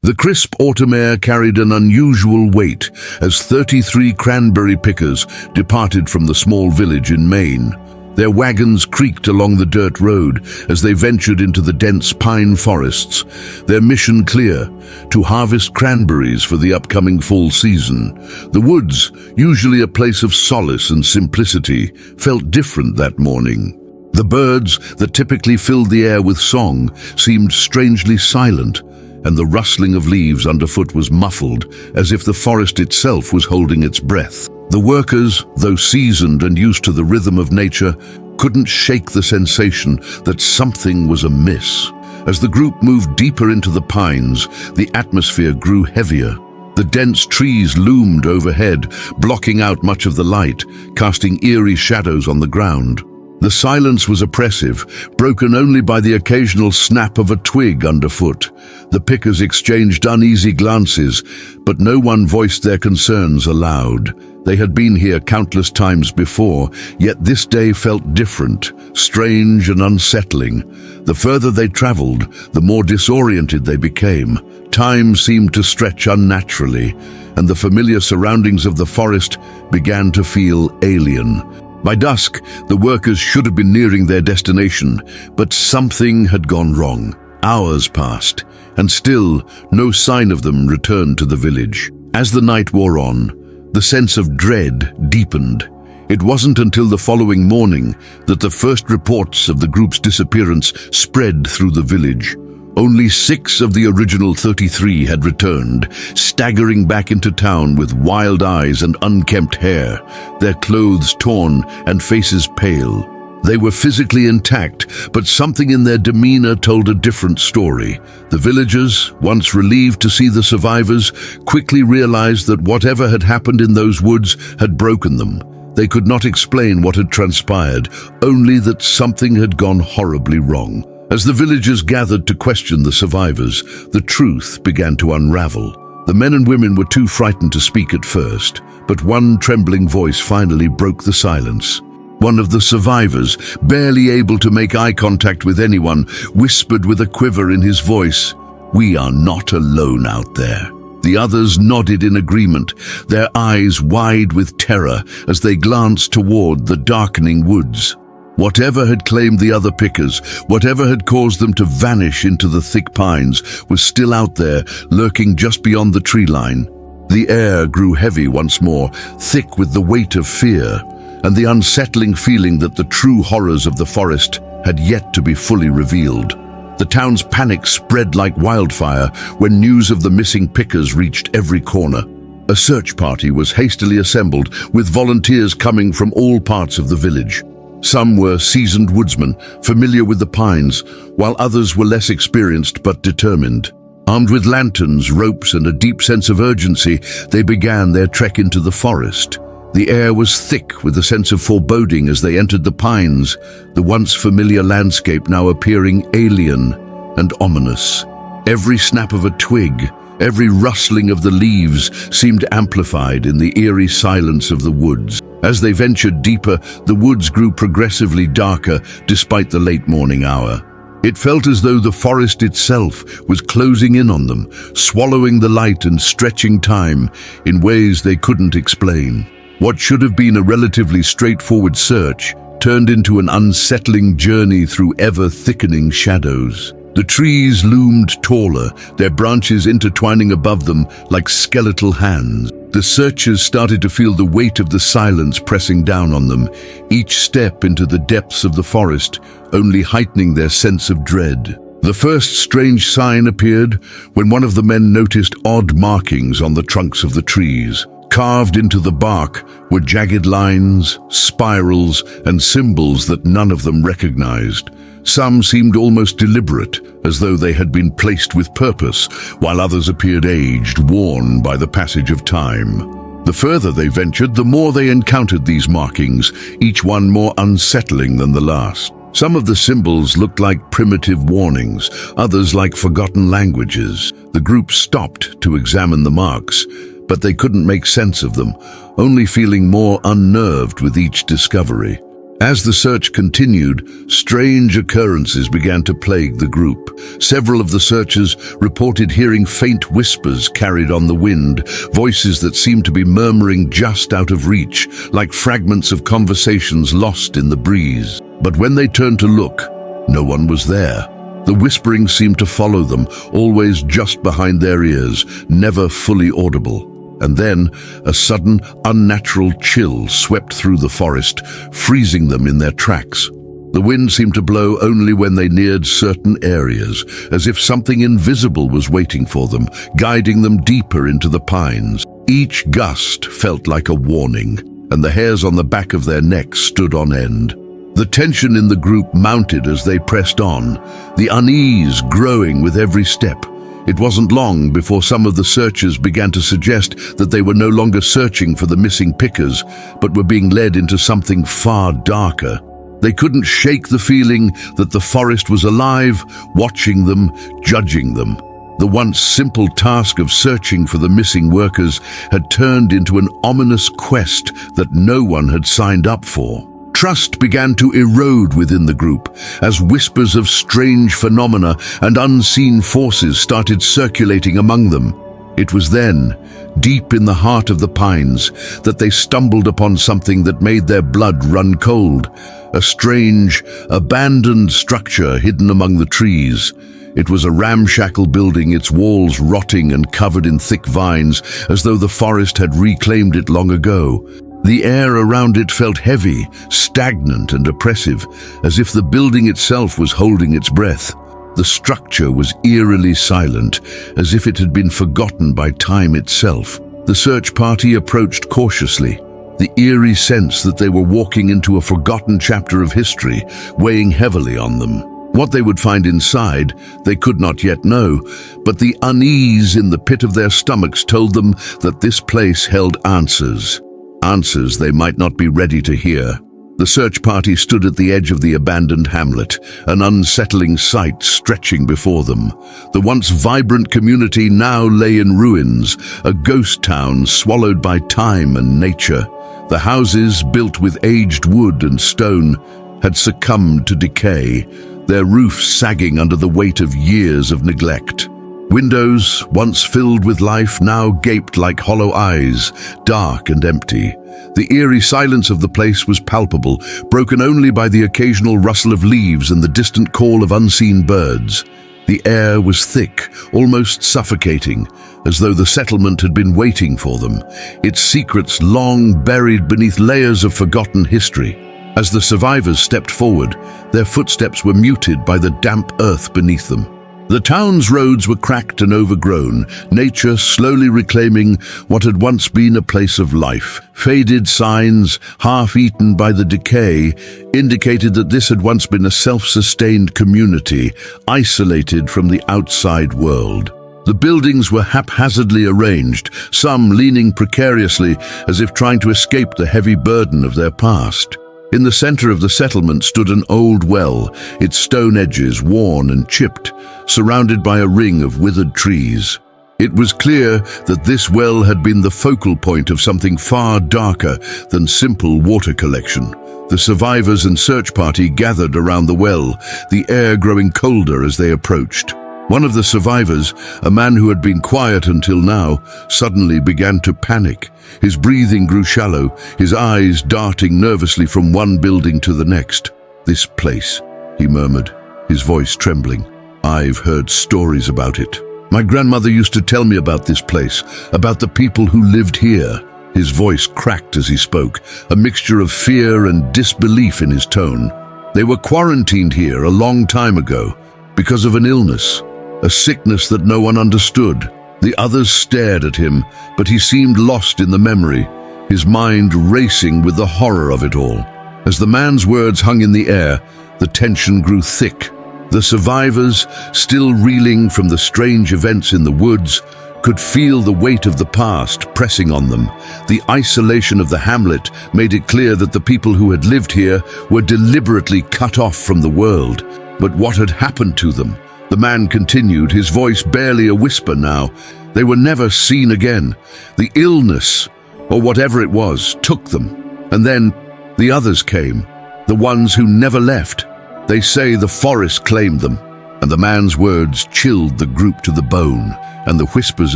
The crisp autumn air carried an unusual weight as 33 cranberry pickers departed from the small village in Maine. Their wagons creaked along the dirt road as they ventured into the dense pine forests, their mission clear: to harvest cranberries for the upcoming fall season. The woods, usually a place of solace and simplicity, felt different that morning. The birds that typically filled the air with song seemed strangely silent, and the rustling of leaves underfoot was muffled, as if the forest itself was holding its breath. The workers, though seasoned and used to the rhythm of nature, couldn't shake the sensation that something was amiss. As the group moved deeper into the pines, the atmosphere grew heavier. The dense trees loomed overhead, blocking out much of the light, casting eerie shadows on the ground. The silence was oppressive, broken only by the occasional snap of a twig underfoot. The pickers exchanged uneasy glances, but no one voiced their concerns aloud. They had been here countless times before, yet this day felt different, strange and unsettling. The further they traveled, the more disoriented they became. Time seemed to stretch unnaturally, and the familiar surroundings of the forest began to feel alien. By dusk, the workers should have been nearing their destination, but something had gone wrong. Hours passed, and still no sign of them returned to the village. As the night wore on, the sense of dread deepened. It wasn't until the following morning that the first reports of the group's disappearance spread through the village. Only 6 of the original 33 had returned, staggering back into town with wild eyes and unkempt hair, their clothes torn and faces pale. They were physically intact, but something in their demeanor told a different story. The villagers, once relieved to see the survivors, quickly realized that whatever had happened in those woods had broken them. They could not explain what had transpired, only that something had gone horribly wrong. As the villagers gathered to question the survivors, the truth began to unravel. The men and women were too frightened to speak at first, but one trembling voice finally broke the silence. One of the survivors, barely able to make eye contact with anyone, whispered with a quiver in his voice, "We are not alone out there." The others nodded in agreement, their eyes wide with terror as they glanced toward the darkening woods. Whatever had claimed the other pickers, whatever had caused them to vanish into the thick pines, was still out there, lurking just beyond the tree line. The air grew heavy once more, thick with the weight of fear, and the unsettling feeling that the true horrors of the forest had yet to be fully revealed. The town's panic spread like wildfire when news of the missing pickers reached every corner. A search party was hastily assembled, with volunteers coming from all parts of the village. Some were seasoned woodsmen, familiar with the pines, while others were less experienced but determined. Armed with lanterns, ropes, and a deep sense of urgency, they began their trek into the forest. The air was thick with a sense of foreboding as they entered the pines, the once familiar landscape now appearing alien and ominous. Every snap of a twig, every rustling of the leaves seemed amplified in the eerie silence of the woods. As they ventured deeper, the woods grew progressively darker despite the late morning hour. It felt as though the forest itself was closing in on them, swallowing the light and stretching time in ways they couldn't explain. What should have been a relatively straightforward search turned into an unsettling journey through ever-thickening shadows. The trees loomed taller, their branches intertwining above them like skeletal hands. The searchers started to feel the weight of the silence pressing down on them, each step into the depths of the forest only heightening their sense of dread. The first strange sign appeared when one of the men noticed odd markings on the trunks of the trees. Carved into the bark were jagged lines, spirals, and symbols that none of them recognized. Some seemed almost deliberate, as though they had been placed with purpose, while others appeared aged, worn by the passage of time. The further they ventured, the more they encountered these markings, each one more unsettling than the last. Some of the symbols looked like primitive warnings, others like forgotten languages. The group stopped to examine the marks, but they couldn't make sense of them, only feeling more unnerved with each discovery. As the search continued, strange occurrences began to plague the group. Several of the searchers reported hearing faint whispers carried on the wind, voices that seemed to be murmuring just out of reach, like fragments of conversations lost in the breeze. But when they turned to look, no one was there. The whispering seemed to follow them, always just behind their ears, never fully audible. And then a sudden, unnatural chill swept through the forest, freezing them in their tracks. The wind seemed to blow only when they neared certain areas, as if something invisible was waiting for them, guiding them deeper into the pines. Each gust felt like a warning, and the hairs on the back of their necks stood on end. The tension in the group mounted as they pressed on, the unease growing with every step. It wasn't long before some of the searchers began to suggest that they were no longer searching for the missing pickers, but were being led into something far darker. They couldn't shake the feeling that the forest was alive, watching them, judging them. The once simple task of searching for the missing workers had turned into an ominous quest that no one had signed up for. Trust began to erode within the group as whispers of strange phenomena and unseen forces started circulating among them. It was then, deep in the heart of the pines, that they stumbled upon something that made their blood run cold. A strange, abandoned structure hidden among the trees. It was a ramshackle building, its walls rotting and covered in thick vines, as though the forest had reclaimed it long ago. The air around it felt heavy, stagnant and oppressive, as if the building itself was holding its breath. The structure was eerily silent, as if it had been forgotten by time itself. The search party approached cautiously, the eerie sense that they were walking into a forgotten chapter of history, weighing heavily on them. What they would find inside, they could not yet know, but the unease in the pit of their stomachs told them that this place held answers. Answers they might not be ready to hear. The search party stood at the edge of the abandoned hamlet, an unsettling sight stretching before them. The once vibrant community now lay in ruins, a ghost town swallowed by time and nature. The houses, built with aged wood and stone, had succumbed to decay, their roofs sagging under the weight of years of neglect. Windows, once filled with life, now gaped like hollow eyes, dark and empty. The eerie silence of the place was palpable, broken only by the occasional rustle of leaves and the distant call of unseen birds. The air was thick, almost suffocating, as though the settlement had been waiting for them, its secrets long buried beneath layers of forgotten history. As the survivors stepped forward, their footsteps were muted by the damp earth beneath them. The town's roads were cracked and overgrown, nature slowly reclaiming what had once been a place of life. Faded signs, half-eaten by the decay, indicated that this had once been a self-sustained community, isolated from the outside world. The buildings were haphazardly arranged, some leaning precariously as if trying to escape the heavy burden of their past. In the center of the settlement stood an old well, its stone edges worn and chipped, surrounded by a ring of withered trees. It was clear that this well had been the focal point of something far darker than simple water collection. The survivors and search party gathered around the well, the air growing colder as they approached. One of the survivors, a man who had been quiet until now, suddenly began to panic. His breathing grew shallow, his eyes darting nervously from one building to the next. "This place," he murmured, his voice trembling. "I've heard stories about it. My grandmother used to tell me about this place, about the people who lived here." His voice cracked as he spoke, a mixture of fear and disbelief in his tone. "They were quarantined here a long time ago, because of an illness. A sickness that no one understood." The others stared at him, but he seemed lost in the memory, his mind racing with the horror of it all. As the man's words hung in the air, the tension grew thick. The survivors, still reeling from the strange events in the woods, could feel the weight of the past pressing on them. The isolation of the hamlet made it clear that the people who had lived here were deliberately cut off from the world. But what had happened to them? The man continued, his voice barely a whisper now. They were never seen again. The illness, or whatever it was, took them. And then the others came. the ones who never left. They say the forest claimed them, and the man's words chilled the group to the bone, and the whispers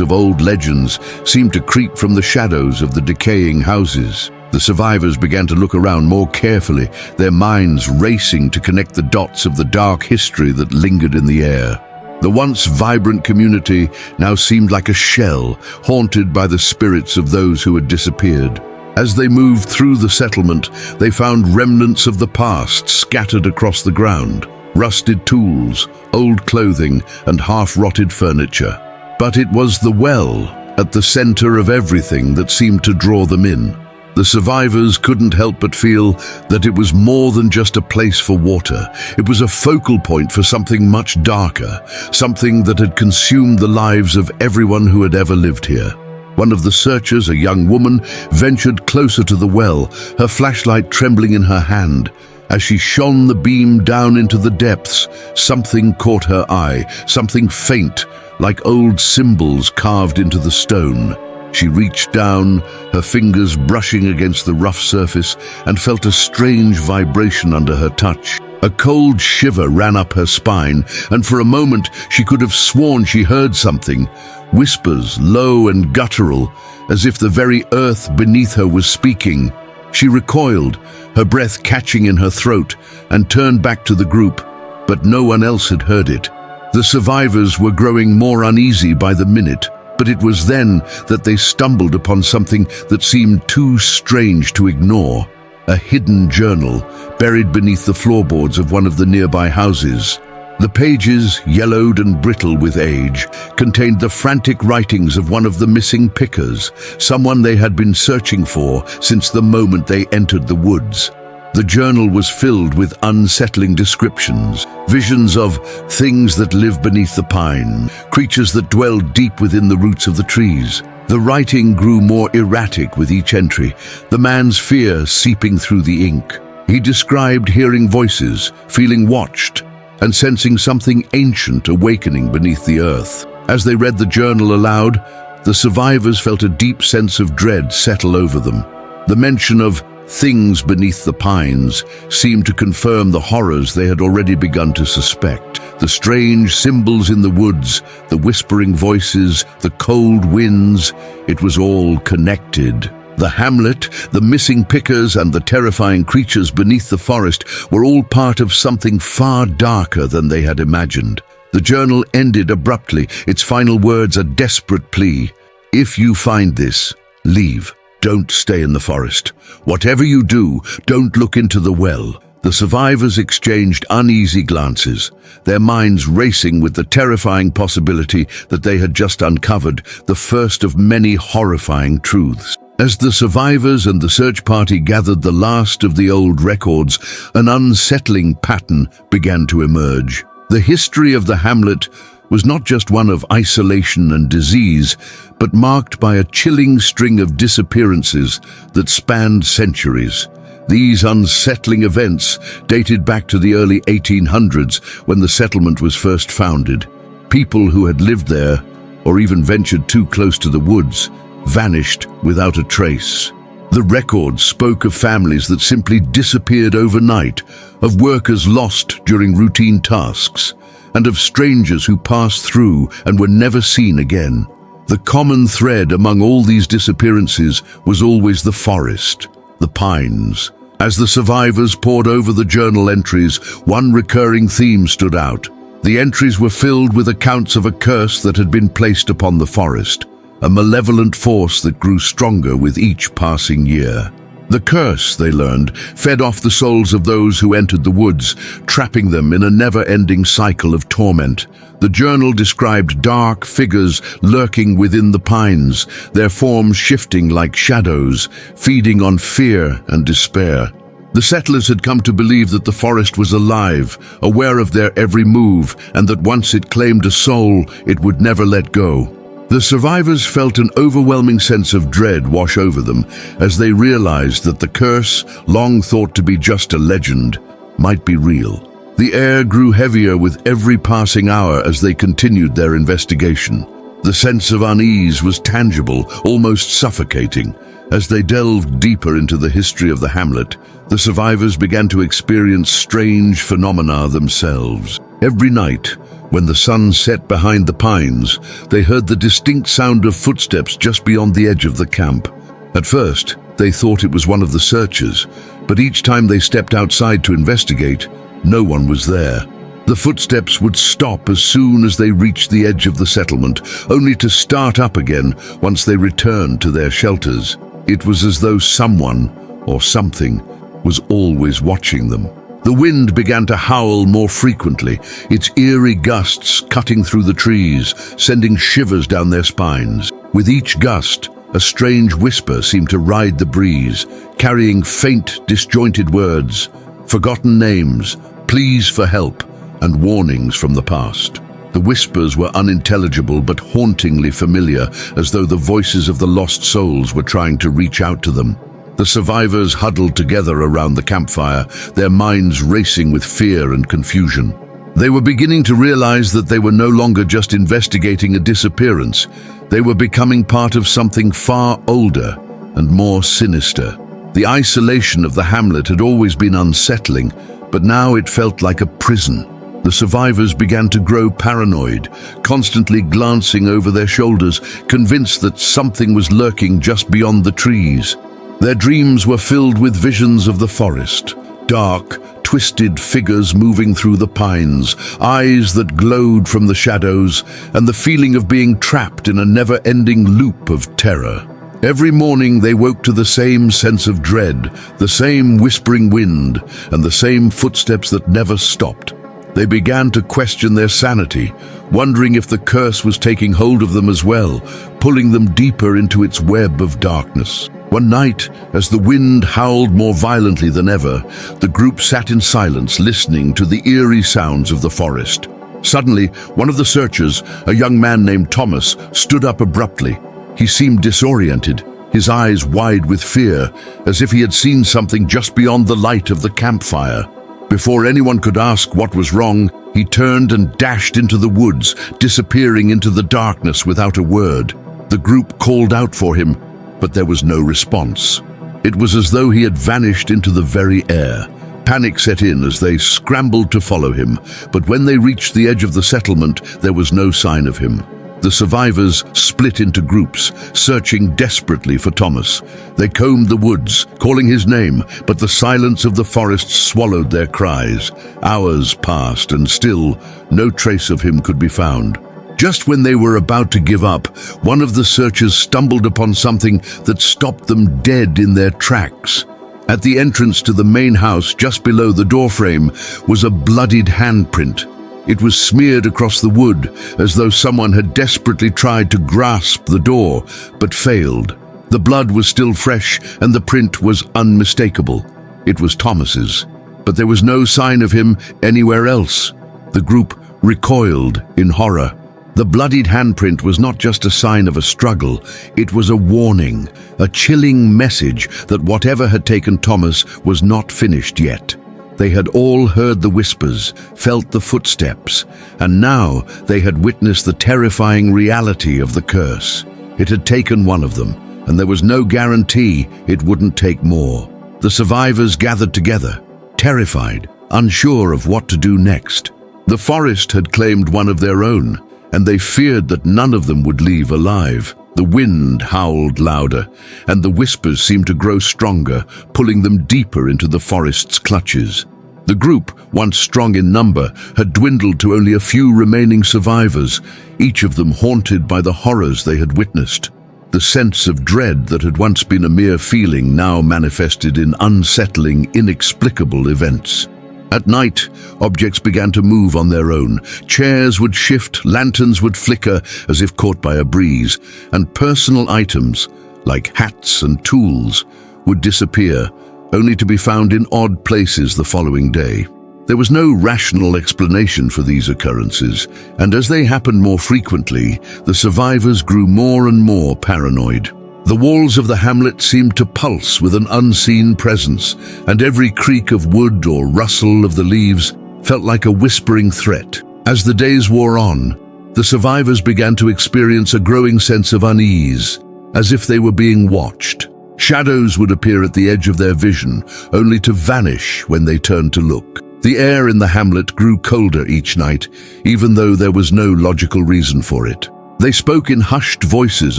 of old legends seemed to creep from the shadows of the decaying houses. The survivors began to look around more carefully, their minds racing to connect the dots of the dark history that lingered in the air. The once vibrant community now seemed like a shell, haunted by the spirits of those who had disappeared. As they moved through the settlement, they found remnants of the past scattered across the ground. Rusted tools, old clothing, and half-rotted furniture. But it was the well, at the center of everything, that seemed to draw them in. The survivors couldn't help but feel that it was more than just a place for water. It was a focal point for something much darker, something that had consumed the lives of everyone who had ever lived here. One of the searchers, a young woman, ventured closer to the well, her flashlight trembling in her hand. As she shone the beam down into the depths, something caught her eye, something faint, like old symbols carved into the stone. She reached down, her fingers brushing against the rough surface, and felt a strange vibration under her touch. A cold shiver ran up her spine, and for a moment she could have sworn she heard something. Whispers, low and guttural, as if the very earth beneath her was speaking. She recoiled, her breath catching in her throat, and turned back to the group, but no one else had heard it. The survivors were growing more uneasy by the minute, but it was then that they stumbled upon something that seemed too strange to ignore. A hidden journal buried beneath the floorboards of one of the nearby houses. The pages, yellowed and brittle with age, contained the frantic writings of one of the missing pickers, someone they had been searching for since the moment they entered the woods. The journal was filled with unsettling descriptions, visions of things that live beneath the pine, creatures that dwell deep within the roots of the trees. The writing grew more erratic with each entry, the man's fear seeping through the ink. He described hearing voices, feeling watched, and sensing something ancient awakening beneath the earth. As they read the journal aloud, the survivors felt a deep sense of dread settle over them. The mention of things beneath the pines seemed to confirm the horrors they had already begun to suspect. The strange symbols in the woods, the whispering voices, the cold winds, it was all connected. The Hamlet, the missing pickers, and the terrifying creatures beneath the forest were all part of something far darker than they had imagined. The journal ended abruptly, its final words a desperate plea. If you find this, leave. Don't stay in the forest. Whatever you do, don't look into the well. The survivors exchanged uneasy glances, their minds racing with the terrifying possibility that they had just uncovered the first of many horrifying truths. As the survivors and the search party gathered the last of the old records, an unsettling pattern began to emerge. The history of the Hamlet was not just one of isolation and disease, but marked by a chilling string of disappearances that spanned centuries. These unsettling events dated back to the early 1800s when the settlement was first founded. People who had lived there, or even ventured too close to the woods, vanished without a trace. The records spoke of families that simply disappeared overnight, of workers lost during routine tasks, and of strangers who passed through and were never seen again. The common thread among all these disappearances was always the forest, the pines. As the survivors pored over the journal entries, one recurring theme stood out. The entries were filled with accounts of a curse that had been placed upon the forest, a malevolent force that grew stronger with each passing year. The curse, they learned, fed off the souls of those who entered the woods, trapping them in a never-ending cycle of torment. The journal described dark figures lurking within the pines, their forms shifting like shadows, feeding on fear and despair. The settlers had come to believe that the forest was alive, aware of their every move, and that once it claimed a soul, it would never let go. The survivors felt an overwhelming sense of dread wash over them as they realized that the curse, long thought to be just a legend, might be real. The air grew heavier with every passing hour as they continued their investigation. The sense of unease was tangible, almost suffocating. As they delved deeper into the history of the hamlet, the survivors began to experience strange phenomena themselves. Every night, when the sun set behind the pines, they heard the distinct sound of footsteps just beyond the edge of the camp. At first, they thought it was one of the searchers, but each time they stepped outside to investigate, no one was there. The footsteps would stop as soon as they reached the edge of the settlement, only to start up again once they returned to their shelters. It was as though someone, or something, was always watching them. The wind began to howl more frequently, its eerie gusts cutting through the trees, sending shivers down their spines. With each gust, a strange whisper seemed to ride the breeze, carrying faint, disjointed words, forgotten names, pleas for help, and warnings from the past. The whispers were unintelligible but hauntingly familiar, as though the voices of the lost souls were trying to reach out to them. The survivors huddled together around the campfire, their minds racing with fear and confusion. They were beginning to realize that they were no longer just investigating a disappearance. They were becoming part of something far older and more sinister. The isolation of the hamlet had always been unsettling, but now it felt like a prison. The survivors began to grow paranoid, constantly glancing over their shoulders, convinced that something was lurking just beyond the trees. Their dreams were filled with visions of the forest, dark, twisted figures moving through the pines, eyes that glowed from the shadows, and the feeling of being trapped in a never-ending loop of terror. Every morning they woke to the same sense of dread, the same whispering wind, and the same footsteps that never stopped. They began to question their sanity, wondering if the curse was taking hold of them as well, pulling them deeper into its web of darkness. One night, as the wind howled more violently than ever, the group sat in silence, listening to the eerie sounds of the forest. Suddenly, one of the searchers, a young man named Thomas, stood up abruptly. He seemed disoriented, his eyes wide with fear, as if he had seen something just beyond the light of the campfire. Before anyone could ask what was wrong, he turned and dashed into the woods, disappearing into the darkness without a word. The group called out for him, but there was no response. It was as though he had vanished into the very air. Panic set in as they scrambled to follow him, but when they reached the edge of the settlement, there was no sign of him. The survivors split into groups, searching desperately for Thomas. They combed the woods, calling his name, but the silence of the forest swallowed their cries. Hours passed, and still, no trace of him could be found. Just when they were about to give up, one of the searchers stumbled upon something that stopped them dead in their tracks. At the entrance to the main house, just below the doorframe, was a bloodied handprint. It was smeared across the wood, as though someone had desperately tried to grasp the door, but failed. The blood was still fresh, and the print was unmistakable. It was Thomas's, but there was no sign of him anywhere else. The group recoiled in horror. The bloodied handprint was not just a sign of a struggle, it was a warning, a chilling message that whatever had taken Thomas was not finished yet. They had all heard the whispers, felt the footsteps, and now they had witnessed the terrifying reality of the curse. It had taken one of them, and there was no guarantee it wouldn't take more. The survivors gathered together, terrified, unsure of what to do next. The forest had claimed one of their own, and they feared that none of them would leave alive. The wind howled louder, and the whispers seemed to grow stronger, pulling them deeper into the forest's clutches. The group, once strong in number, had dwindled to only a few remaining survivors, each of them haunted by the horrors they had witnessed. The sense of dread that had once been a mere feeling now manifested in unsettling, inexplicable events. At night, objects began to move on their own. Chairs would shift, lanterns would flicker as if caught by a breeze, and personal items, like hats and tools, would disappear, only to be found in odd places the following day. There was no rational explanation for these occurrences, and as they happened more frequently, the survivors grew more and more paranoid. The walls of the hamlet seemed to pulse with an unseen presence, and every creak of wood or rustle of the leaves felt like a whispering threat. As the days wore on, The survivors began to experience a growing sense of unease, as if they were being watched. Shadows would appear at the edge of their vision, only to vanish when they turned to look. The air in the hamlet grew colder each night, even though there was no logical reason for it. They spoke in hushed voices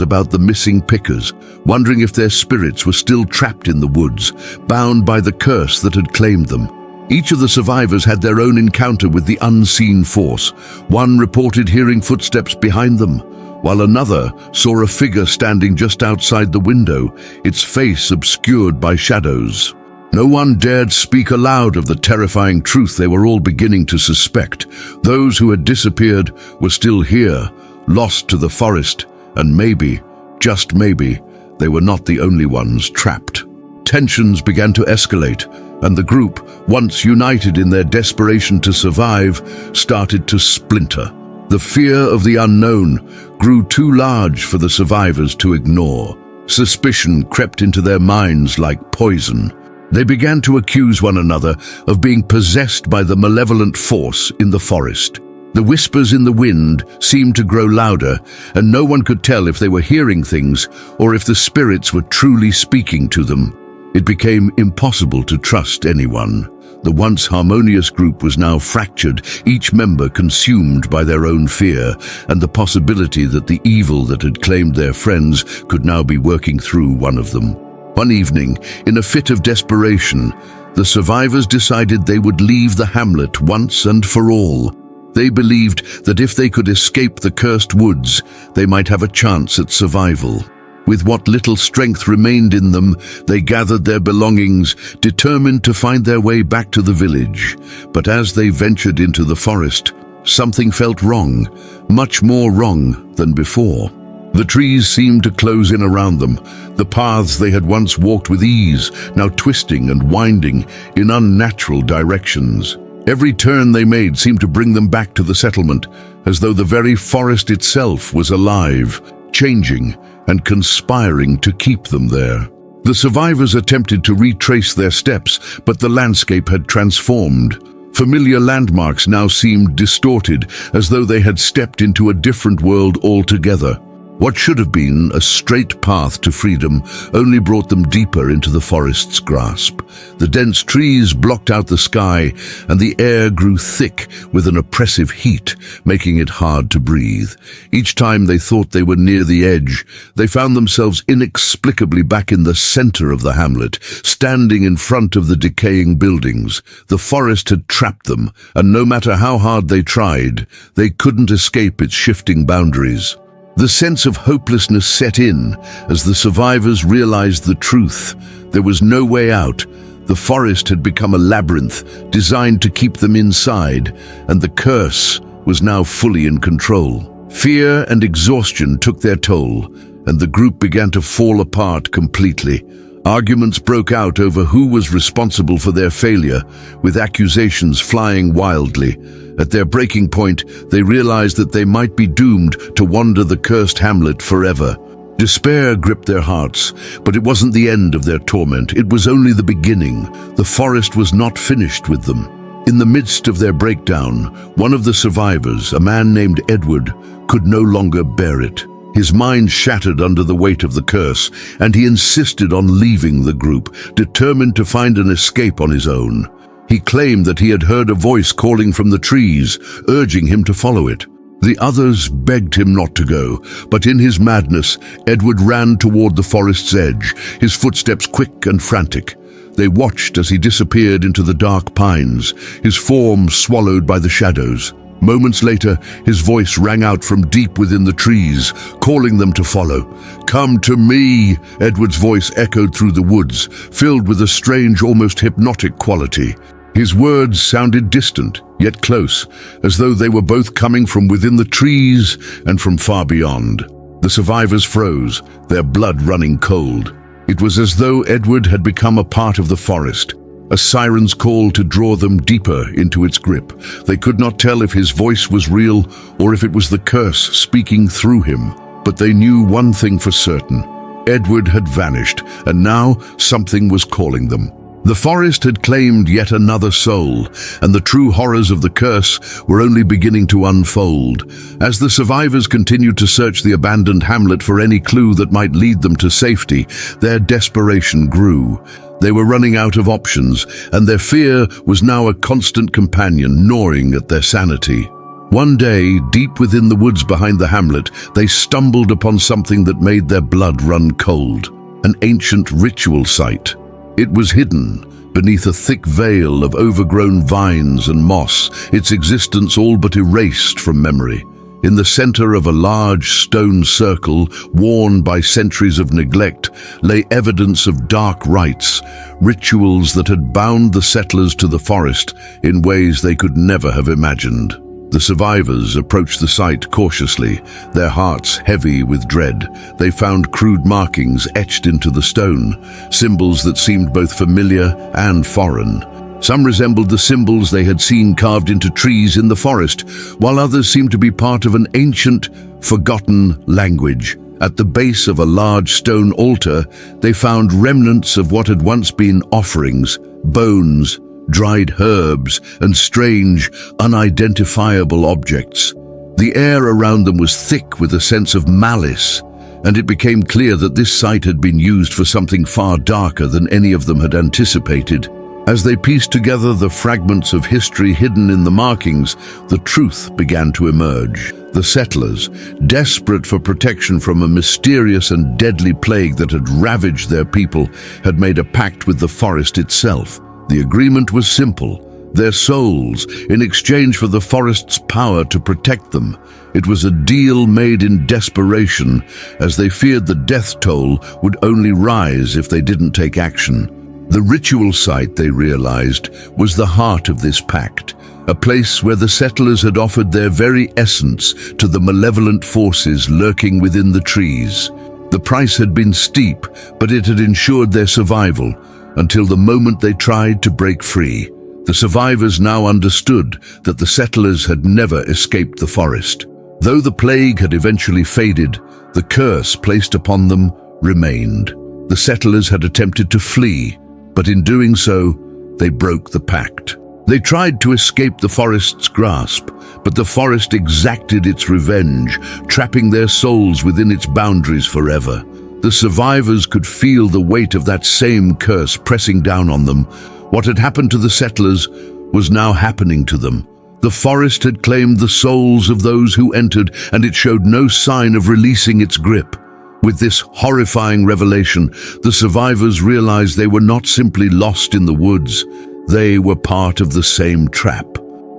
about the missing pickers, wondering if their spirits were still trapped in the woods, bound by the curse that had claimed them. Each of the survivors had their own encounter with the unseen force. One reported hearing footsteps behind them, while another saw a figure standing just outside the window, its face obscured by shadows. No one dared speak aloud of the terrifying truth they were all beginning to suspect. Those who had disappeared were still here, lost to the forest, and maybe, just maybe, they were not the only ones trapped. Tensions began to escalate, and the group, once united in their desperation to survive, started to splinter. The fear of the unknown grew too large for the survivors to ignore. Suspicion crept into their minds like poison. They began to accuse one another of being possessed by the malevolent force in the forest. The whispers in the wind seemed to grow louder, and no one could tell if they were hearing things or if the spirits were truly speaking to them. It became impossible to trust anyone. The once harmonious group was now fractured, each member consumed by their own fear, and the possibility that the evil that had claimed their friends could now be working through one of them. One evening, in a fit of desperation, the survivors decided they would leave the hamlet once and for all. They believed that if they could escape the cursed woods, they might have a chance at survival. With what little strength remained in them, they gathered their belongings, determined to find their way back to the village. But as they ventured into the forest, something felt wrong, much more wrong than before. The trees seemed to close in around them, the paths they had once walked with ease, now twisting and winding in unnatural directions. Every turn they made seemed to bring them back to the settlement, as though the very forest itself was alive, changing and conspiring to keep them there. The survivors attempted to retrace their steps, but the landscape had transformed. Familiar landmarks now seemed distorted, as though they had stepped into a different world altogether. What should have been a straight path to freedom only brought them deeper into the forest's grasp. The dense trees blocked out the sky, and the air grew thick with an oppressive heat, making it hard to breathe. Each time they thought they were near the edge, they found themselves inexplicably back in the center of the hamlet, standing in front of the decaying buildings. The forest had trapped them, and no matter how hard they tried, they couldn't escape its shifting boundaries. The sense of hopelessness set in as the survivors realized the truth. There was no way out. The forest had become a labyrinth designed to keep them inside, and the curse was now fully in control. Fear and exhaustion took their toll, and the group began to fall apart completely. Arguments broke out over who was responsible for their failure, with accusations flying wildly. At their breaking point, they realized that they might be doomed to wander the cursed hamlet forever. Despair gripped their hearts, but it wasn't the end of their torment. It was only the beginning. The forest was not finished with them. In the midst of their breakdown, one of the survivors, a man named Edward, could no longer bear it. His mind shattered under the weight of the curse, and he insisted on leaving the group, determined to find an escape on his own. He claimed that he had heard a voice calling from the trees, urging him to follow it. The others begged him not to go, but in his madness, Edward ran toward the forest's edge, his footsteps quick and frantic. They watched as he disappeared into the dark pines, his form swallowed by the shadows. Moments later, his voice rang out from deep within the trees, calling them to follow. "Come to me!" Edward's voice echoed through the woods, filled with a strange, almost hypnotic quality. His words sounded distant, yet close, as though they were both coming from within the trees and from far beyond. The survivors froze, their blood running cold. It was as though Edward had become a part of the forest, a siren's call to draw them deeper into its grip. They could not tell if his voice was real or if it was the curse speaking through him, but they knew one thing for certain. Edward had vanished, and now something was calling them. The forest had claimed yet another soul, and the true horrors of the curse were only beginning to unfold. As the survivors continued to search the abandoned hamlet for any clue that might lead them to safety, their desperation grew. They were running out of options, and their fear was now a constant companion, gnawing at their sanity. One day, deep within the woods behind the hamlet, they stumbled upon something that made their blood run cold. An ancient ritual site. It was hidden beneath a thick veil of overgrown vines and moss, its existence all but erased from memory. In the center of a large stone circle, worn by centuries of neglect, lay evidence of dark rites, rituals that had bound the settlers to the forest in ways they could never have imagined. The survivors approached the site cautiously, their hearts heavy with dread. They found crude markings etched into the stone, symbols that seemed both familiar and foreign. Some resembled the symbols they had seen carved into trees in the forest, while others seemed to be part of an ancient, forgotten language. At the base of a large stone altar, they found remnants of what had once been offerings, bones, dried herbs, and strange, unidentifiable objects. The air around them was thick with a sense of malice, and it became clear that this site had been used for something far darker than any of them had anticipated. As they pieced together the fragments of history hidden in the markings, the truth began to emerge. The settlers, desperate for protection from a mysterious and deadly plague that had ravaged their people, had made a pact with the forest itself. The agreement was simple: their souls in exchange for the forest's power to protect them. It was a deal made in desperation, as they feared the death toll would only rise if they didn't take action. The ritual site, they realized, was the heart of this pact, a place where the settlers had offered their very essence to the malevolent forces lurking within the trees. The price had been steep, but it had ensured their survival, until the moment they tried to break free. The survivors now understood that the settlers had never escaped the forest. Though the plague had eventually faded, the curse placed upon them remained. The settlers had attempted to flee, but in doing so, they broke the pact. They tried to escape the forest's grasp, but the forest exacted its revenge, trapping their souls within its boundaries forever. The survivors could feel the weight of that same curse pressing down on them. What had happened to the settlers was now happening to them. The forest had claimed the souls of those who entered, and it showed no sign of releasing its grip. With this horrifying revelation, the survivors realized they were not simply lost in the woods. They were part of the same trap.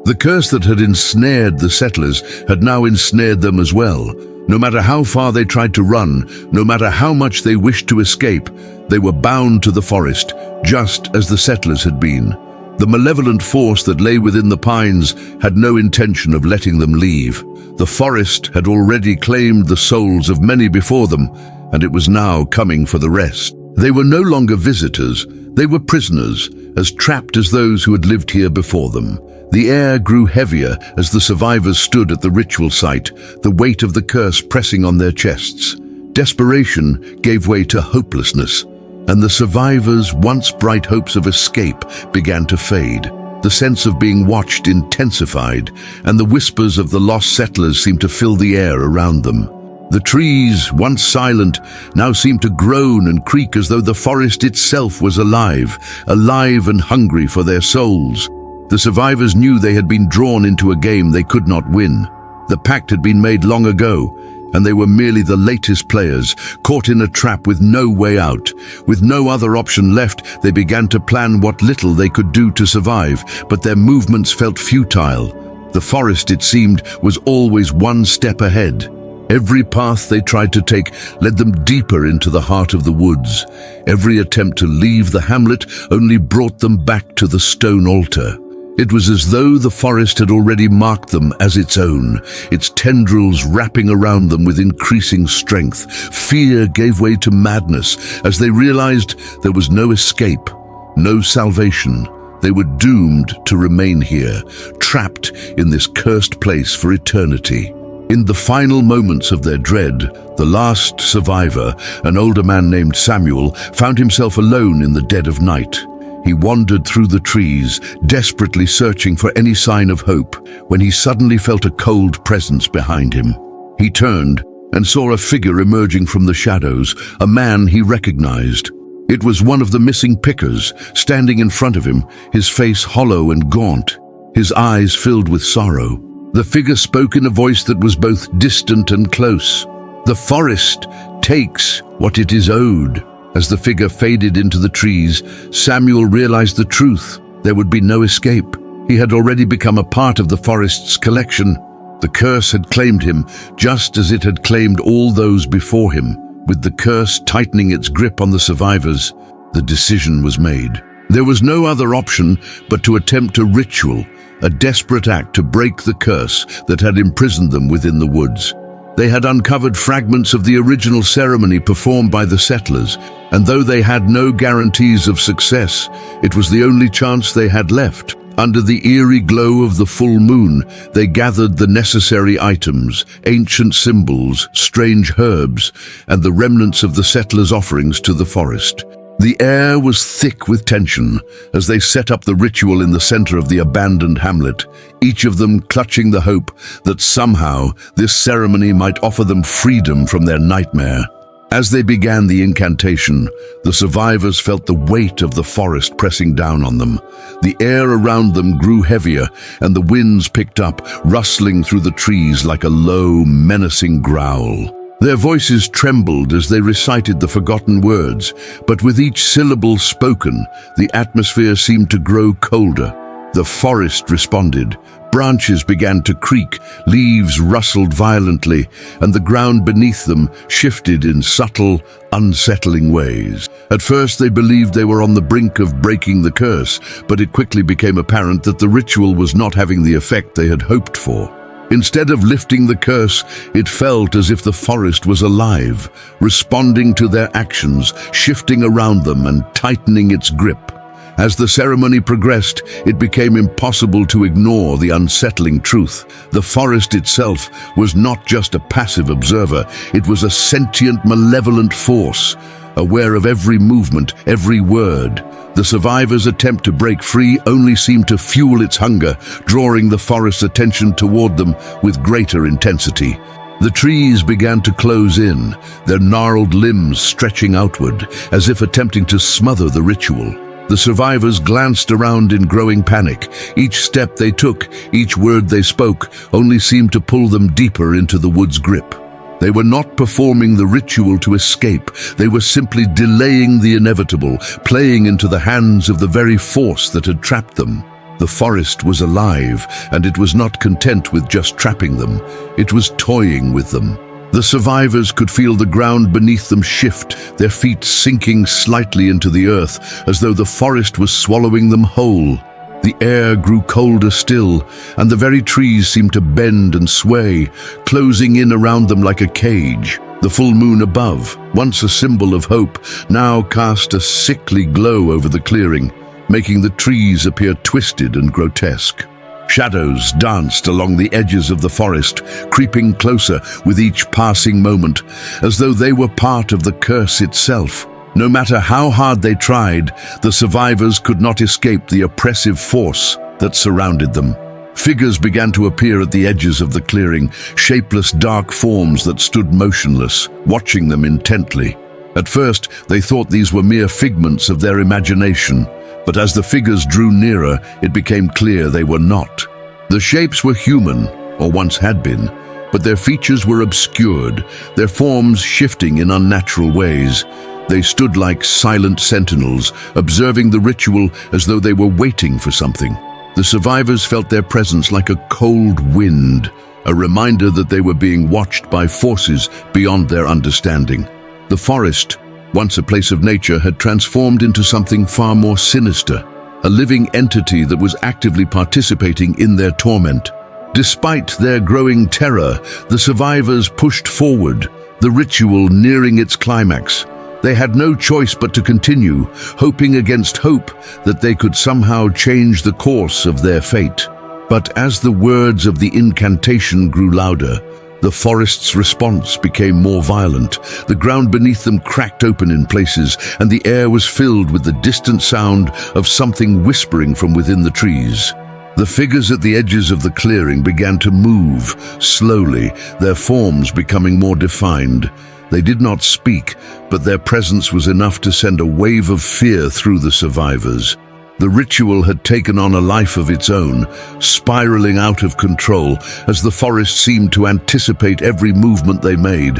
The curse that had ensnared the settlers had now ensnared them as well. No matter how far they tried to run, no matter how much they wished to escape, they were bound to the forest, just as the settlers had been. The malevolent force that lay within the pines had no intention of letting them leave. The forest had already claimed the souls of many before them, and it was now coming for the rest. They were no longer visitors, they were prisoners, as trapped as those who had lived here before them. The air grew heavier as the survivors stood at the ritual site, the weight of the curse pressing on their chests. Desperation gave way to hopelessness, and the survivors' once bright hopes of escape began to fade. The sense of being watched intensified, and the whispers of the lost settlers seemed to fill the air around them. The trees, once silent, now seemed to groan and creak as though the forest itself was alive and hungry for their souls. The survivors knew they had been drawn into a game they could not win. The pact had been made long ago, and they were merely the latest players, caught in a trap with no way out. With no other option left, they began to plan what little they could do to survive, but their movements felt futile. The forest, it seemed, was always one step ahead. Every path they tried to take led them deeper into the heart of the woods. Every attempt to leave the hamlet only brought them back to the stone altar. It was as though the forest had already marked them as its own, its tendrils wrapping around them with increasing strength. Fear gave way to madness as they realized there was no escape, no salvation. They were doomed to remain here, trapped in this cursed place for eternity. In the final moments of their dread, the last survivor, an older man named Samuel, found himself alone in the dead of night. He wandered through the trees, desperately searching for any sign of hope, when he suddenly felt a cold presence behind him. He turned and saw a figure emerging from the shadows, a man he recognized. It was one of the missing pickers, standing in front of him, his face hollow and gaunt, his eyes filled with sorrow. The figure spoke in a voice that was both distant and close. "The forest takes what it is owed." As the figure faded into the trees, Samuel realized the truth. There would be no escape. He had already become a part of the forest's collection. The curse had claimed him, just as it had claimed all those before him. With the curse tightening its grip on the survivors, the decision was made. There was no other option but to attempt a ritual, a desperate act to break the curse that had imprisoned them within the woods. They had uncovered fragments of the original ceremony performed by the settlers, and though they had no guarantees of success, it was the only chance they had left. Under the eerie glow of the full moon, they gathered the necessary items, ancient symbols, strange herbs, and the remnants of the settlers' offerings to the forest. The air was thick with tension as they set up the ritual in the center of the abandoned hamlet, each of them clutching the hope that somehow this ceremony might offer them freedom from their nightmare. As they began the incantation, the survivors felt the weight of the forest pressing down on them. The air around them grew heavier, and the winds picked up, rustling through the trees like a low, menacing growl. Their voices trembled as they recited the forgotten words, but with each syllable spoken, the atmosphere seemed to grow colder. The forest responded. Branches began to creak, leaves rustled violently, and the ground beneath them shifted in subtle, unsettling ways. At first they believed they were on the brink of breaking the curse, but it quickly became apparent that the ritual was not having the effect they had hoped for. Instead of lifting the curse, it felt as if the forest was alive, responding to their actions, shifting around them and tightening its grip. As the ceremony progressed, it became impossible to ignore the unsettling truth. The forest itself was not just a passive observer, it was a sentient, malevolent force, aware of every movement, every word. The survivors' attempt to break free only seemed to fuel its hunger, drawing the forest's attention toward them with greater intensity. The trees began to close in, their gnarled limbs stretching outward, as if attempting to smother the ritual. The survivors glanced around in growing panic. Each step they took, each word they spoke, only seemed to pull them deeper into the wood's grip. They were not performing the ritual to escape. They were simply delaying the inevitable, playing into the hands of the very force that had trapped them. The forest was alive, and it was not content with just trapping them. It was toying with them. The survivors could feel the ground beneath them shift, their feet sinking slightly into the earth, as though the forest was swallowing them whole. The air grew colder still, and the very trees seemed to bend and sway, closing in around them like a cage. The full moon above, once a symbol of hope, now cast a sickly glow over the clearing, making the trees appear twisted and grotesque. Shadows danced along the edges of the forest, creeping closer with each passing moment, as though they were part of the curse itself. No matter how hard they tried, the survivors could not escape the oppressive force that surrounded them. Figures began to appear at the edges of the clearing, shapeless dark forms that stood motionless, watching them intently. At first, they thought these were mere figments of their imagination, but as the figures drew nearer, it became clear they were not. The shapes were human, or once had been, but their features were obscured, their forms shifting in unnatural ways. They stood like silent sentinels, observing the ritual as though they were waiting for something. The survivors felt their presence like a cold wind, a reminder that they were being watched by forces beyond their understanding. The forest, once a place of nature, had transformed into something far more sinister, a living entity that was actively participating in their torment. Despite their growing terror, the survivors pushed forward, the ritual nearing its climax. They had no choice but to continue, hoping against hope that they could somehow change the course of their fate. But as the words of the incantation grew louder, The forest's response became more violent. The ground beneath them cracked open in places, and the air was filled with the distant sound of something whispering from within the trees. The figures at the edges of the clearing began to move, slowly, their forms becoming more defined. They did not speak, but their presence was enough to send a wave of fear through the survivors. The ritual had taken on a life of its own, spiraling out of control as the forest seemed to anticipate every movement they made.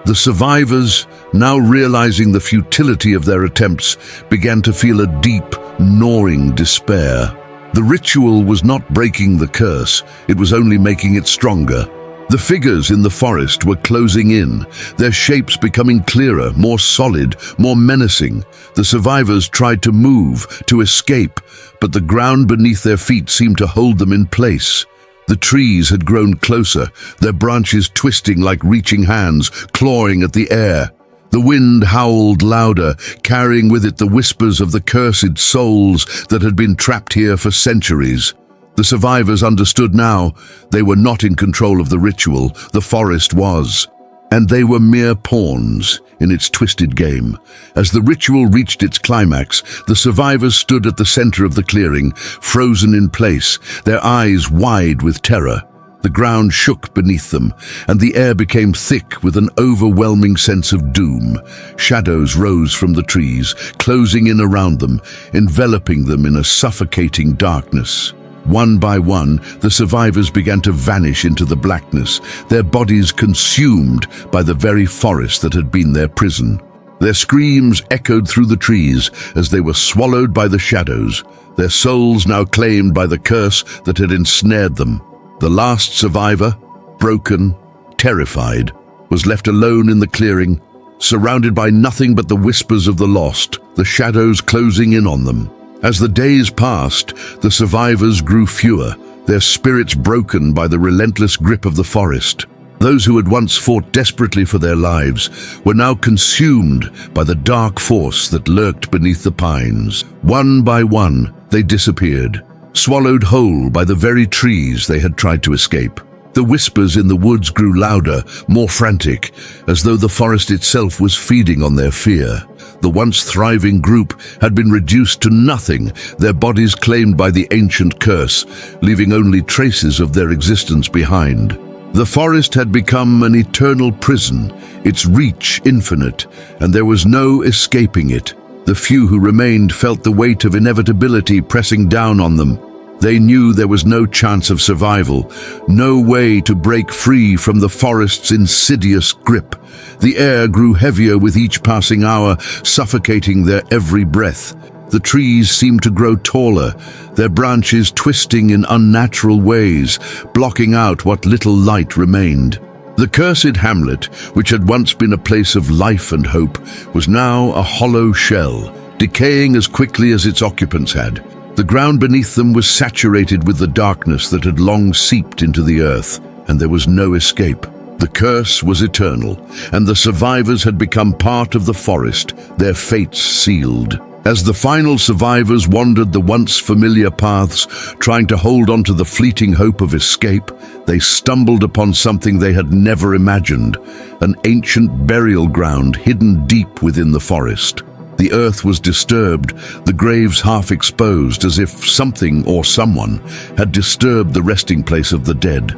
The survivors, now realizing the futility of their attempts, began to feel a deep, gnawing despair. The ritual was not breaking the curse, it was only making it stronger. The figures in the forest were closing in, their shapes becoming clearer, more solid, more menacing. The survivors tried to move, to escape, but the ground beneath their feet seemed to hold them in place. The trees had grown closer, their branches twisting like reaching hands, clawing at the air. The wind howled louder, carrying with it the whispers of the cursed souls that had been trapped here for centuries. The survivors understood now. They were not in control of the ritual, the forest was. And they were mere pawns in its twisted game. As the ritual reached its climax, the survivors stood at the center of the clearing, frozen in place, their eyes wide with terror. The ground shook beneath them, and the air became thick with an overwhelming sense of doom. Shadows rose from the trees, closing in around them, enveloping them in a suffocating darkness. One by one, the survivors began to vanish into the blackness, their bodies consumed by the very forest that had been their prison. Their screams echoed through the trees as they were swallowed by the shadows, their souls now claimed by the curse that had ensnared them. The last survivor, broken, terrified, was left alone in the clearing, surrounded by nothing but the whispers of the lost, the shadows closing in on them. As the days passed, the survivors grew fewer, their spirits broken by the relentless grip of the forest. Those who had once fought desperately for their lives were now consumed by the dark force that lurked beneath the pines. One by one, they disappeared, swallowed whole by the very trees they had tried to escape. The whispers in the woods grew louder, more frantic, as though the forest itself was feeding on their fear. The once thriving group had been reduced to nothing, their bodies claimed by the ancient curse, leaving only traces of their existence behind. The forest had become an eternal prison, its reach infinite, and there was no escaping it. The few who remained felt the weight of inevitability pressing down on them. They knew there was no chance of survival, no way to break free from the forest's insidious grip. The air grew heavier with each passing hour, suffocating their every breath. The trees seemed to grow taller, their branches twisting in unnatural ways, blocking out what little light remained. The cursed Hamlet, which had once been a place of life and hope, was now a hollow shell, decaying as quickly as its occupants had. The ground beneath them was saturated with the darkness that had long seeped into the earth, and there was no escape. The curse was eternal, and the survivors had become part of the forest, their fates sealed. As the final survivors wandered the once familiar paths, trying to hold on to the fleeting hope of escape, they stumbled upon something they had never imagined, an ancient burial ground hidden deep within the forest. The earth was disturbed, the graves half exposed, as if something or someone had disturbed the resting place of the dead.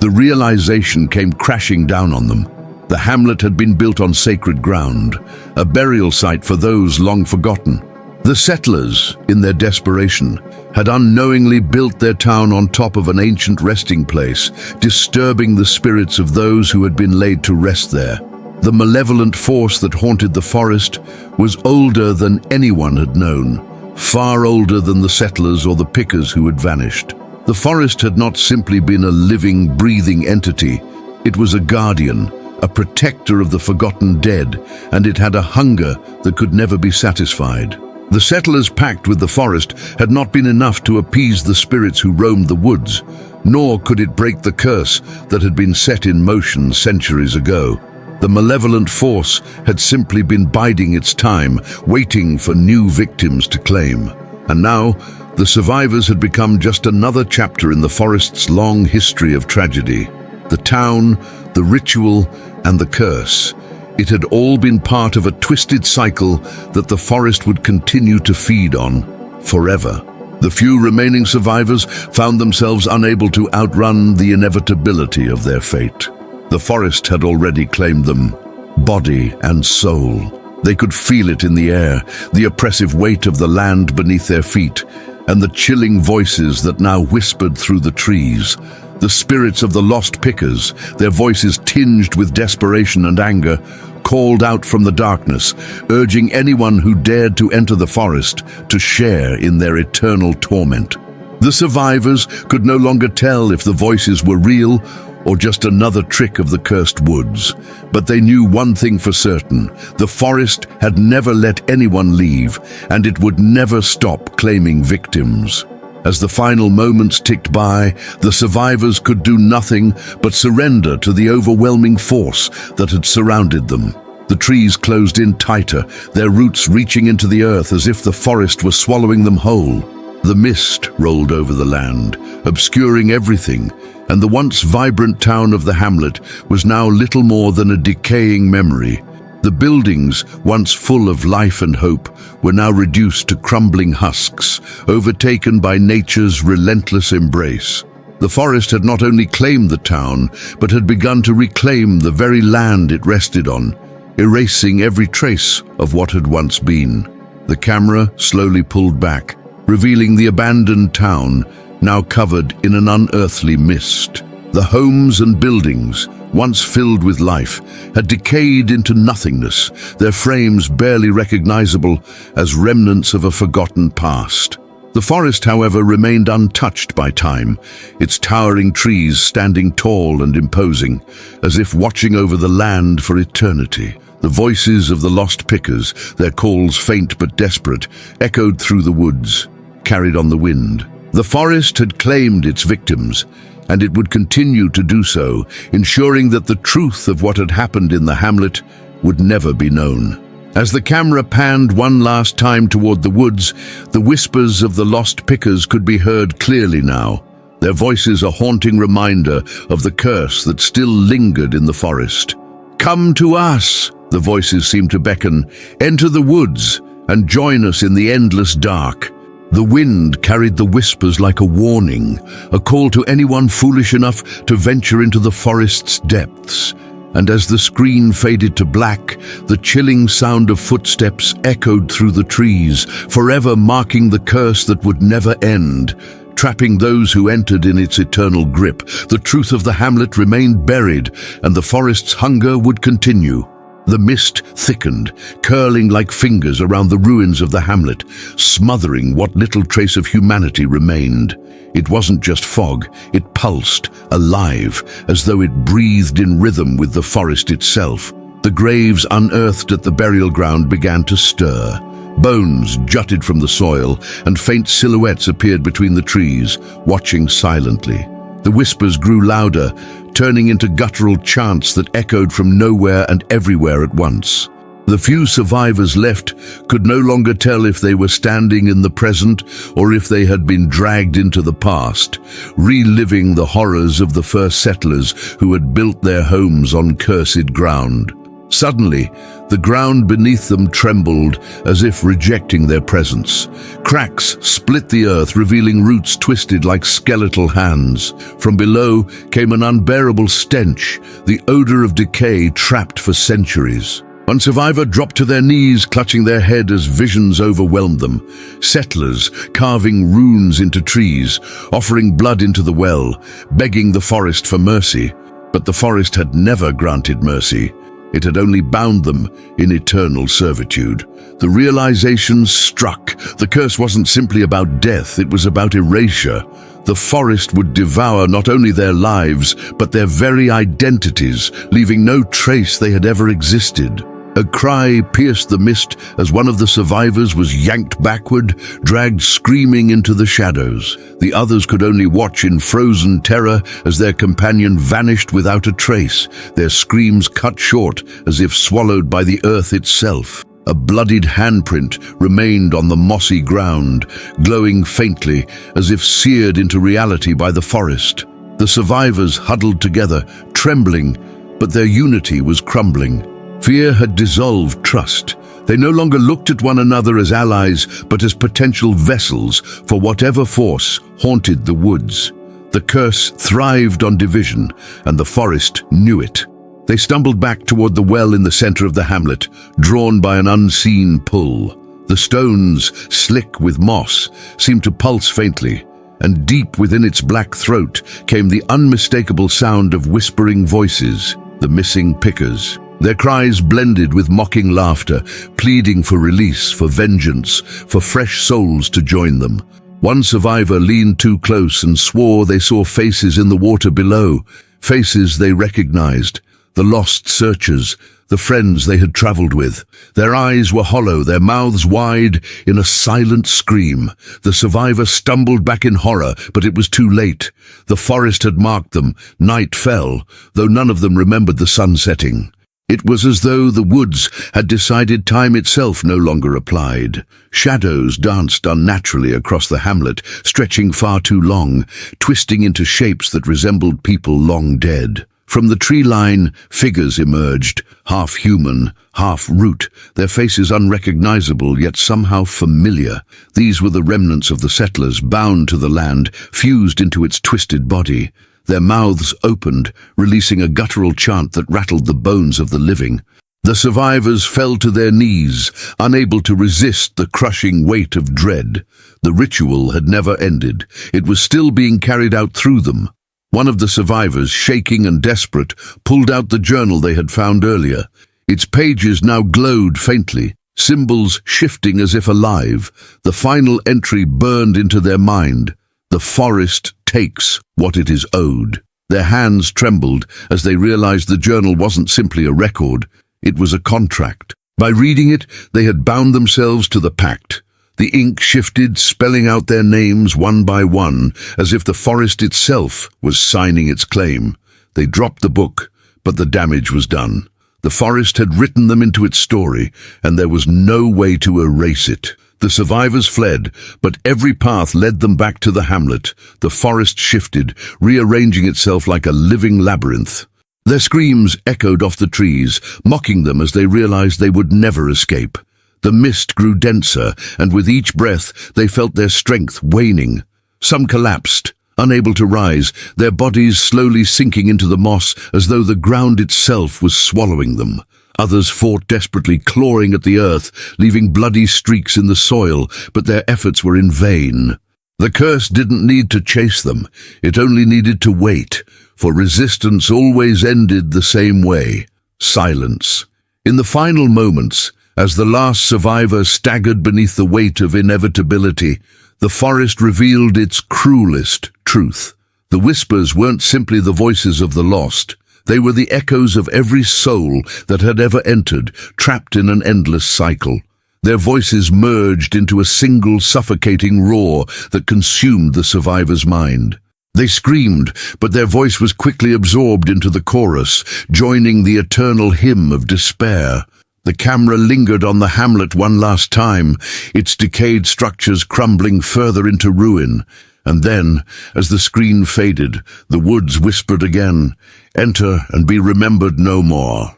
The realization came crashing down on them. The hamlet had been built on sacred ground, a burial site for those long forgotten. The settlers, in their desperation, had unknowingly built their town on top of an ancient resting place, disturbing the spirits of those who had been laid to rest there. The malevolent force that haunted the forest was older than anyone had known, far older than the settlers or the pickers who had vanished. The forest had not simply been a living, breathing entity. It was a guardian, a protector of the forgotten dead, and it had a hunger that could never be satisfied. The settlers' pact with the forest had not been enough to appease the spirits who roamed the woods, nor could it break the curse that had been set in motion centuries ago. The malevolent force had simply been biding its time, waiting for new victims to claim. And now, the survivors had become just another chapter in the forest's long history of tragedy. The town, the ritual, and the curse. It had all been part of a twisted cycle that the forest would continue to feed on forever. The few remaining survivors found themselves unable to outrun the inevitability of their fate. The forest had already claimed them, body and soul. They could feel it in the air, the oppressive weight of the land beneath their feet, and the chilling voices that now whispered through the trees. The spirits of the lost pickers, their voices tinged with desperation and anger, called out from the darkness, urging anyone who dared to enter the forest to share in their eternal torment. The survivors could no longer tell if the voices were real or just another trick of the cursed woods. But they knew one thing for certain: the forest had never let anyone leave, and it would never stop claiming victims. As the final moments ticked by, the survivors could do nothing but surrender to the overwhelming force that had surrounded them. The trees closed in tighter, their roots reaching into the earth as if the forest was swallowing them whole. The mist rolled over the land, obscuring everything, and the once vibrant town of the Hamlet was now little more than a decaying memory. The buildings, once full of life and hope, were now reduced to crumbling husks, overtaken by nature's relentless embrace. The forest had not only claimed the town, but had begun to reclaim the very land it rested on, erasing every trace of what had once been. The camera slowly pulled back, revealing the abandoned town, now covered in an unearthly mist. The homes and buildings, once filled with life, had decayed into nothingness, their frames barely recognizable as remnants of a forgotten past. The forest, however, remained untouched by time, its towering trees standing tall and imposing, as if watching over the land for eternity. The voices of the lost pickers, their calls faint but desperate, echoed through the woods, carried on the wind. The forest had claimed its victims, and it would continue to do so, ensuring that the truth of what had happened in the hamlet would never be known. As the camera panned one last time toward the woods, the whispers of the lost pickers could be heard clearly now, their voices a haunting reminder of the curse that still lingered in the forest. "Come to us," the voices seemed to beckon. "Enter the woods and join us in the endless dark." The wind carried the whispers like a warning, a call to anyone foolish enough to venture into the forest's depths. And as the screen faded to black, the chilling sound of footsteps echoed through the trees, forever marking the curse that would never end, trapping those who entered in its eternal grip. The truth of the hamlet remained buried, and the forest's hunger would continue. The mist thickened, curling like fingers around the ruins of the hamlet, smothering what little trace of humanity remained. It wasn't just fog, it pulsed, alive, as though it breathed in rhythm with the forest itself. The graves unearthed at the burial ground began to stir. Bones jutted from the soil, and faint silhouettes appeared between the trees, watching silently. The whispers grew louder, turning into guttural chants that echoed from nowhere and everywhere at once. The few survivors left could no longer tell if they were standing in the present or if they had been dragged into the past, reliving the horrors of the first settlers who had built their homes on cursed ground. Suddenly, the ground beneath them trembled as if rejecting their presence. Cracks split the earth, revealing roots twisted like skeletal hands. From below came an unbearable stench, the odor of decay trapped for centuries. One survivor dropped to their knees, clutching their head as visions overwhelmed them. Settlers carving runes into trees, offering blood into the well, begging the forest for mercy. But the forest had never granted mercy. It had only bound them in eternal servitude. The realization struck. The curse wasn't simply about death, it was about erasure. The forest would devour not only their lives, but their very identities, leaving no trace they had ever existed. A cry pierced the mist as one of the survivors was yanked backward, dragged screaming into the shadows. The others could only watch in frozen terror as their companion vanished without a trace, their screams cut short as if swallowed by the earth itself. A bloodied handprint remained on the mossy ground, glowing faintly as if seared into reality by the forest. The survivors huddled together, trembling, but their unity was crumbling. Fear had dissolved trust. They no longer looked at one another as allies, but as potential vessels for whatever force haunted the woods. The curse thrived on division, and the forest knew it. They stumbled back toward the well in the center of the hamlet, drawn by an unseen pull. The stones, slick with moss, seemed to pulse faintly, and deep within its black throat came the unmistakable sound of whispering voices, the missing pickers. Their cries blended with mocking laughter, pleading for release, for vengeance, for fresh souls to join them. One survivor leaned too close and swore they saw faces in the water below, faces they recognized, the lost searchers, the friends they had traveled with. Their eyes were hollow, their mouths wide, in a silent scream. The survivor stumbled back in horror, but it was too late. The forest had marked them. Night fell, though none of them remembered the sun setting. It was as though the woods had decided time itself no longer applied. Shadows danced unnaturally across the hamlet, stretching far too long, twisting into shapes that resembled people long dead. From the tree line, figures emerged, half human, half root, their faces unrecognizable yet somehow familiar. These were the remnants of the settlers, bound to the land, fused into its twisted body. Their mouths opened, releasing a guttural chant that rattled the bones of the living. The survivors fell to their knees, unable to resist the crushing weight of dread. The ritual had never ended. It was still being carried out through them. One of the survivors, shaking and desperate, pulled out the journal they had found earlier. Its pages now glowed faintly, symbols shifting as if alive. The final entry burned into their mind. The forest takes what it is owed. Their hands trembled as they realized the journal wasn't simply a record. It was a contract. By reading it, they had bound themselves to the pact. The ink shifted, spelling out their names one by one, as if the forest itself was signing its claim. They dropped the book, but the damage was done. The forest had written them into its story, and there was no way to erase it. The survivors fled, but every path led them back to the hamlet. The forest shifted, rearranging itself like a living labyrinth. Their screams echoed off the trees, mocking them as they realized they would never escape. The mist grew denser, and with each breath they felt their strength waning. Some collapsed, unable to rise, their bodies slowly sinking into the moss as though the ground itself was swallowing them. Others fought desperately, clawing at the earth, leaving bloody streaks in the soil, but their efforts were in vain. The curse didn't need to chase them, it only needed to wait, for resistance always ended the same way: silence. In the final moments, as the last survivor staggered beneath the weight of inevitability, the forest revealed its cruelest truth. The whispers weren't simply the voices of the lost. They were the echoes of every soul that had ever entered, trapped in an endless cycle. Their voices merged into a single suffocating roar that consumed the survivor's mind. They screamed, but their voice was quickly absorbed into the chorus, joining the eternal hymn of despair. The camera lingered on the hamlet one last time, its decayed structures crumbling further into ruin. And then, as the screen faded, the woods whispered again, "Enter and be remembered no more."